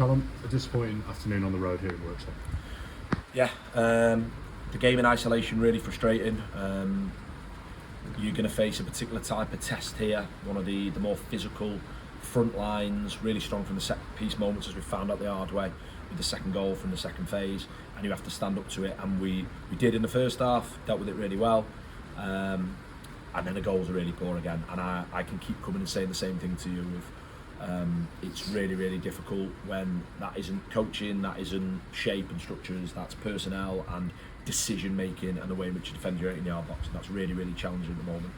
Callum, a disappointing afternoon on the road here in Worksop. Yeah, the game in isolation really frustrating. You're going to face a particular type of test here, one of the more physical front lines, really strong from the set piece moments, as we found out the hard way with the second goal from the second phase, and you have to stand up to it, and we did in the first half, dealt with it really well, and then the goals are really poor again, and I can keep coming and saying the same thing to you with it's really difficult when that isn't coaching, that isn't shape and structures, that's personnel and decision making and the way in which you defend your 18-yard box, and that's really challenging at the moment.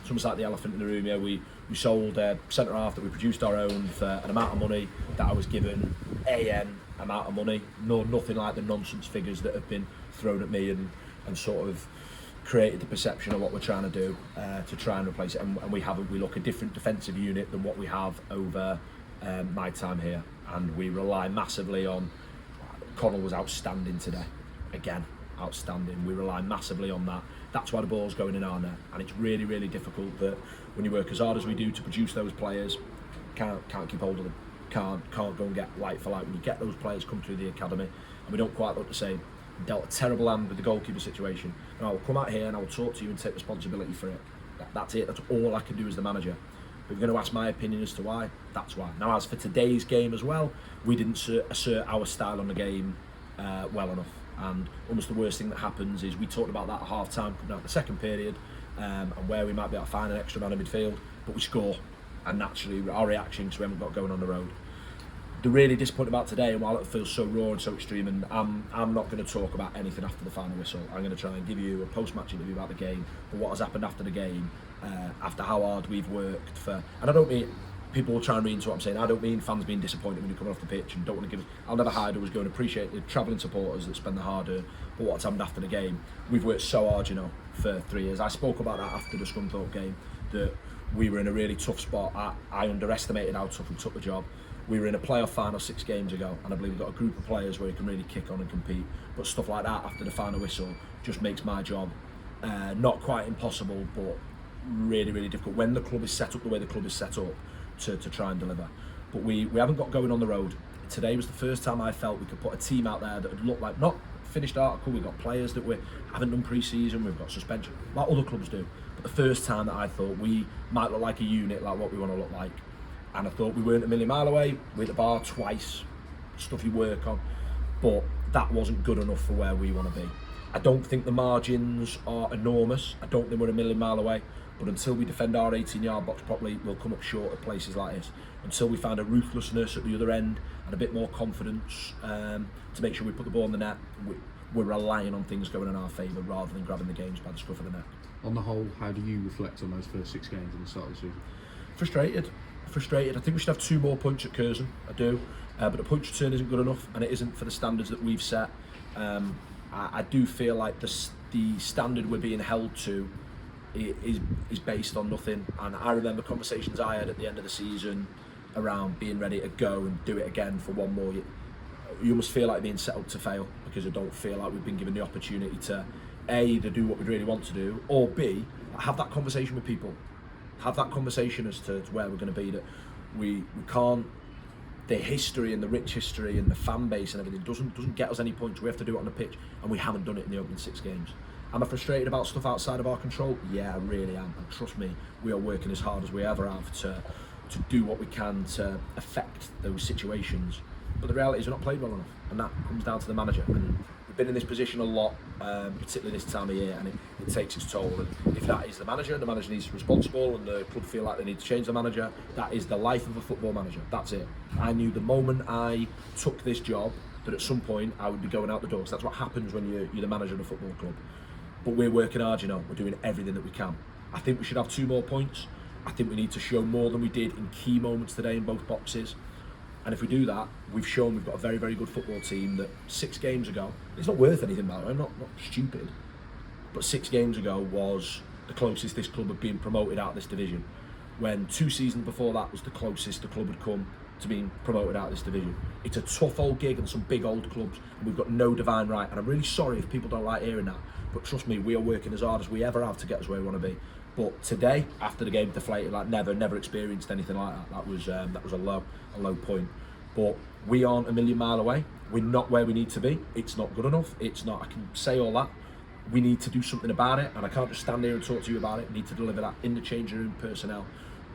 It's almost like the elephant in the room here. We sold a centre half that we produced our own for an amount of money that I was given an amount of money, nothing like the nonsense figures that have been thrown at me and sort of created the perception of what we're trying to do to try and replace it, and we haven't. We look a different defensive unit than what we have over my time here, and we rely massively on. Connell was outstanding today, again outstanding. We rely massively on that. That's why the ball's going in our net, and it's really difficult that when you work as hard as we do to produce those players, can't keep hold of them, can't go and get like for like. When you get those players come through the academy, and we don't quite look the same. Dealt a terrible hand with the goalkeeper situation, and I will come out here and I will talk to you and take responsibility for it. That's it. That's all I can do as the manager. But if you're going to ask my opinion as to why, that's why. Now, as for today's game as well, we didn't assert our style on the game well enough, and almost the worst thing that happens is we talked about that at half time coming out the second period, and where we might be able to find an extra man in midfield, but we score, and naturally our reaction because we haven't got going on the road. The really disappointed about today, and while it feels so raw and so extreme, and I'm not going to talk about anything after the final whistle. I'm going to try and give you a post-match interview about the game, but what has happened after the game, after how hard we've worked for. And I don't mean people will try and read into what I'm saying. I don't mean fans being disappointed when you come off the pitch and don't want to give. I'll never hide. I was going to appreciate the travelling supporters that spend the hard earned. But what's happened after the game, we've worked so hard, for 3 years. I spoke about that after the Scunthorpe game, that we were in a really tough spot. I underestimated how tough we took the job. We were in a playoff final 6 games ago, and I believe we've got a group of players where you can really kick on and compete. But stuff like that after the final whistle just makes my job not quite impossible, but really difficult when the club is set up the way the club is set up to try and deliver. But we haven't got going on the road. Today was the first time I felt we could put a team out there that would look like, not finished article, we've got players that we haven't done pre-season, we've got suspension, like other clubs do. But the first time that I thought we might look like a unit, like what we want to look like. And I thought we weren't a million mile away. We hit the bar twice, stuff you work on, but that wasn't good enough for where we want to be. I don't think the margins are enormous. I don't think we're a million mile away, but until we defend our 18-yard box properly, we'll come up short at places like this. Until we find a ruthlessness at the other end and a bit more confidence to make sure we put the ball in the net, we're relying on things going in our favour rather than grabbing the games by the scruff of the neck. On the whole, how do you reflect on those first 6 games in the start of the season? Frustrated. I think we should have 2 more points at Curzon. I do, but the points return isn't good enough, and it isn't for the standards that we've set. I do feel like the standard we're being held to is based on nothing. And I remember conversations I had at the end of the season around being ready to go and do it again for one more year. You almost feel like being set up to fail because I don't feel like we've been given the opportunity to A, to do what we really want to do, or B, have that conversation with people. Have that conversation as to where we're going to be, that we can't, the history and the rich history and the fan base and everything doesn't get us any points. We have to do it on the pitch, and we haven't done it in the opening 6 games. Am I frustrated about stuff outside of our control? Yeah, I really am, and trust me, we are working as hard as we ever have to do what we can to affect those situations. But the reality is we're not played well enough, and that comes down to the manager. And we've been in this position a lot, particularly this time of year, and it takes its toll. And if that is the manager needs to be responsible, and the club feel like they need to change the manager, that is the life of a football manager. That's it. I knew the moment I took this job that at some point I would be going out the door, because that's what happens when you're the manager of a football club. But we're working hard, we're doing everything that we can. I think we should have 2 more points. I think we need to show more than we did in key moments today in both boxes. And if we do that, we've shown we've got a very good football team that 6 games ago, it's not worth anything, by the way, I'm not stupid, but 6 games ago was the closest this club had been promoted out of this division, when 2 seasons before that was the closest the club had come to being promoted out of this division. It's a tough old gig and some big old clubs, and we've got no divine right, and I'm really sorry if people don't like hearing that, but trust me, we are working as hard as we ever have to get us where we want to be. But today, after the game, deflated, like never experienced anything like that. That was a low point. But we aren't a million mile away. We're not where we need to be. It's not good enough. It's not, I can say all that. We need to do something about it, and I can't just stand here and talk to you about it. We need to deliver that in the changing room personnel.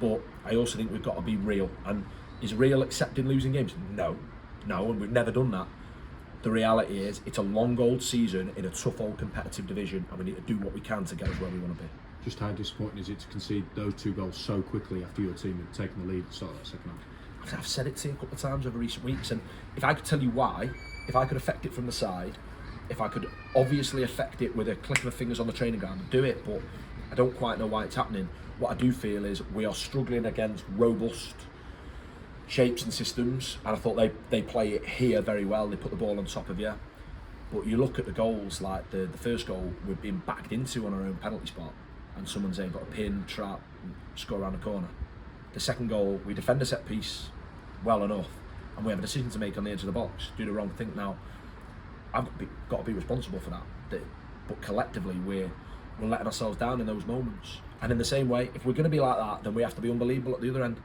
But I also think we've got to be real. And is real accepting losing games? No, and we've never done that. The reality is, it's a long old season in a tough old competitive division, and we need to do what we can to get us where we want to be. Just how disappointing is it to concede those 2 goals so quickly after your team had taken the lead at the start of that second half? I've said it to you a couple of times over recent weeks, and if I could tell you why, if I could affect it from the side, if I could obviously affect it with a click of the fingers on the training ground, I'd do it, but I don't quite know why it's happening. What I do feel is we are struggling against robust shapes and systems, and I thought they play it here very well. They put the ball on top of you, but you look at the goals, like the first goal, we've been backed into on our own penalty spot, and someone's able to pin, trap, and score around the corner. The second goal, we defend a set piece well enough, and we have a decision to make on the edge of the box, do the wrong thing. Now, I've got to be responsible for that, but collectively we're letting ourselves down in those moments. And in the same way, if we're going to be like that, then we have to be unbelievable at the other end.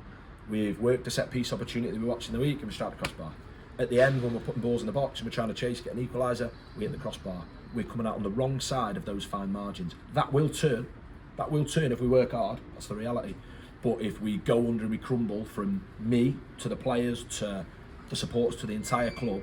We've worked a set piece opportunity that we watched in the week, and we strike the crossbar. At the end, when we're putting balls in the box and we're trying to chase, get an equaliser, we hit the crossbar. We're coming out on the wrong side of those fine margins. That will turn if we work hard. That's the reality. But if we go under and we crumble, from me to the players to the supporters to the entire club,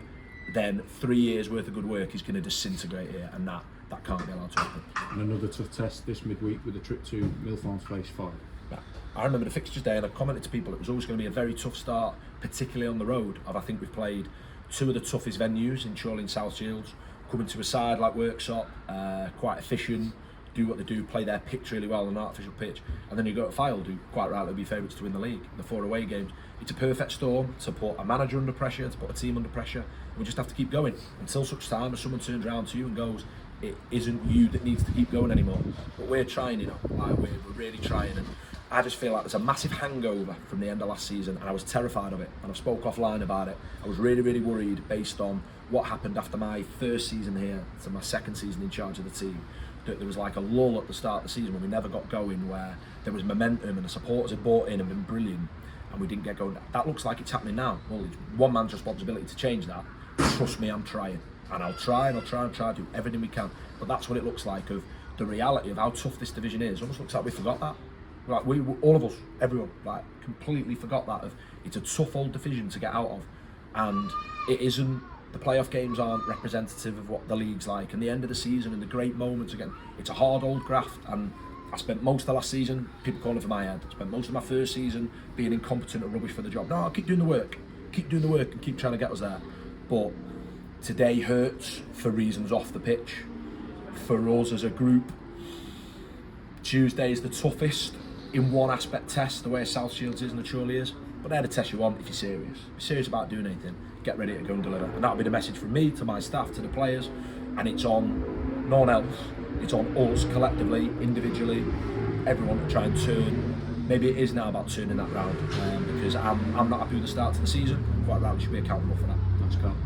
then 3 years worth of good work is going to disintegrate here, and that can't be allowed to happen. And another tough test this midweek with a trip to Mill Farms Place 5. Yeah. I remember the fixtures day, and I commented to people it was always going to be a very tough start, particularly on the road. I think we've played 2 of the toughest venues in Chorley and South Shields. Coming to a side like Worksop, quite efficient, do what they do, play their pitch really well on an artificial pitch, and then you go to Fylde, who quite rightly will be favourites to win the league. The 4 away games, it's a perfect storm to put a manager under pressure, to put a team under pressure. We just have to keep going until such time as someone turns around to you and goes, it isn't you that needs to keep going anymore. But we're trying, like we're really trying, and I just feel like there's a massive hangover from the end of last season, and I was terrified of it, and I spoke offline about it. I was really worried based on what happened after my first season here to my second season in charge of the team. That there was like a lull at the start of the season when we never got going, where there was momentum and the supporters had bought in and been brilliant, and we didn't get going. That looks like it's happening now. Well, it's one man's responsibility to change that. Trust me, I'm trying, and I'll try to do everything we can. But that's what it looks like, of the reality of how tough this division is. It almost looks like we forgot that. Like we all of us, everyone, like completely forgot that. Of it's a tough old division to get out of, and it isn't. The playoff games aren't representative of what the league's like, and the end of the season and the great moments, again, it's a hard old graft. And I spent most of the last season, people calling for my head, I spent most of my first season being incompetent and rubbish for the job. No, I'll keep doing the work and keep trying to get us there. But today hurts for reasons off the pitch. For us as a group, Tuesday is the toughest in one aspect test, the way South Shields is and the Chorley is. But they're the test you want if you're serious. If you're serious about doing anything, get ready to go and deliver. And that'll be the message from me to my staff, to the players. And it's on no one else. It's on us collectively, individually, everyone to try and turn. Maybe it is now about turning that round, because I'm not happy with the start to the season. Quite right, we should be accountable for that. Thanks, Carl.